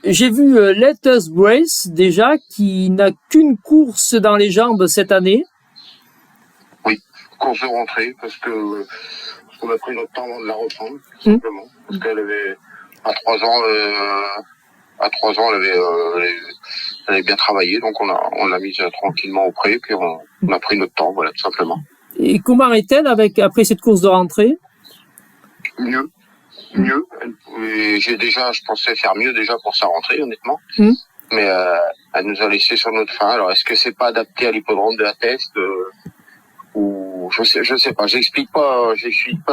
J'ai vu Let Us Brace déjà qui n'a qu'une course dans les jambes cette année. Oui, course de rentrée parce qu'on a pris notre temps avant de la reprendre, tout simplement. Parce qu'elle avait à 3 ans, elle avait bien travaillé, donc on l'a mise tranquillement au pré, puis on a pris notre temps, voilà, tout simplement. Et comment est-elle après cette course de rentrée? Mieux. Et je pensais faire mieux déjà pour sa rentrée, honnêtement. Mais elle nous a laissé sur notre faim. Alors, est-ce que c'est pas adapté à l'hippodrome de la Teste ou je sais pas. J'explique pas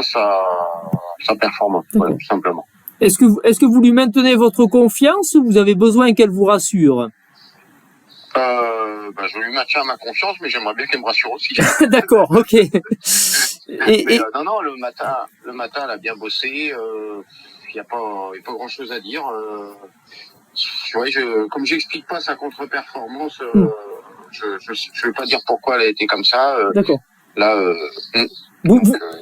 sa performance, voilà, tout simplement. Est-ce que vous lui maintenez votre confiance ou vous avez besoin qu'elle vous rassure? Je lui maintiens ma confiance, mais j'aimerais bien qu'elle me rassure aussi. D'accord, ok. Non, le matin, elle a bien bossé. Il y a pas grand chose à dire. Comme j'explique pas sa contre-performance, je vais pas dire pourquoi elle a été comme ça. D'accord. Là,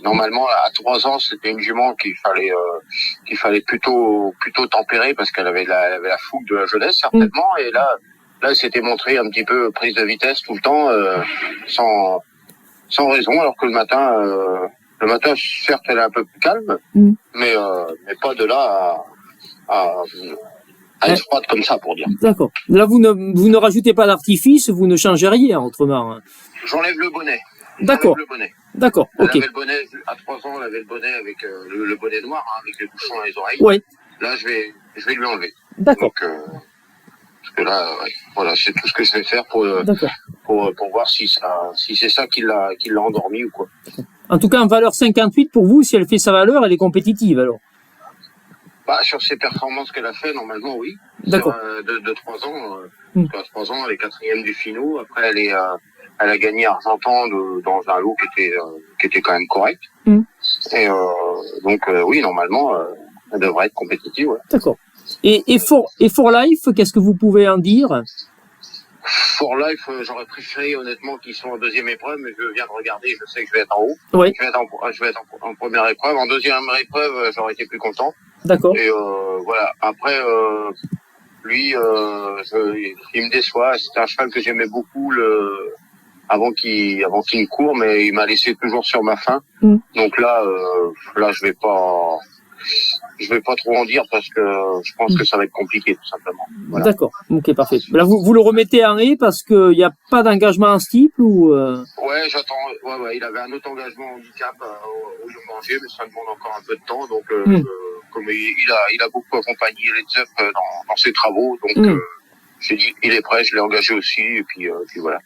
normalement, à 3 ans, c'était une jument qu'il fallait plutôt tempérer parce qu'elle avait la fougue de la jeunesse certainement. Et là, elle s'était montrée un petit peu prise de vitesse tout le temps, sans raison, alors que le matin, certes, elle est un peu plus calme, mais pas de là à être froide comme ça, pour dire. D'accord. Là, vous ne rajoutez pas d'artifice, vous ne changez rien, autrement. J'enlève le bonnet. D'accord. D'accord, ok. Elle avait le bonnet, à 3 ans, elle avait le bonnet avec le bonnet noir, avec les bouchons dans les oreilles. Oui. Là, je vais lui enlever. D'accord. Donc, parce que là, voilà, c'est tout ce que je vais faire pour voir si c'est ça qui l'a endormi ou quoi. En tout cas, en valeur 58, pour vous, si elle fait sa valeur, elle est compétitive, alors? Sur ses performances qu'elle a fait, normalement, oui. D'accord. De 3 ans, parce qu'à 3 ans, elle est 4e du Finaux. Après, elle a gagné Argentan dans un lot qui était quand même correct. Et donc, oui, normalement, elle devrait être compétitive, ouais. D'accord. Et For Life, qu'est-ce que vous pouvez en dire? For Life, j'aurais préféré honnêtement qu'ils soient en 2e épreuve, mais je viens de regarder, je sais que je vais être en haut. Oui. Je vais être en première épreuve. En 2e épreuve, j'aurais été plus content. D'accord. Et voilà. Après, lui, il me déçoit. C'était un cheval que j'aimais beaucoup avant qu'il me court, mais il m'a laissé toujours sur ma faim. Donc là, je vais pas trop en dire parce que je pense que ça va être compliqué, tout simplement. Voilà. D'accord. Ok, parfait. Là, vous le remettez en haie parce qu'il n'y a pas d'engagement en steeple ou Ouais, j'attends. Ouais, il avait un autre engagement handicap au Lyon-Manger, mais ça demande encore un peu de temps. Donc, comme il a beaucoup accompagné les dans ses travaux, donc j'ai dit il est prêt, je l'ai engagé aussi, et puis voilà.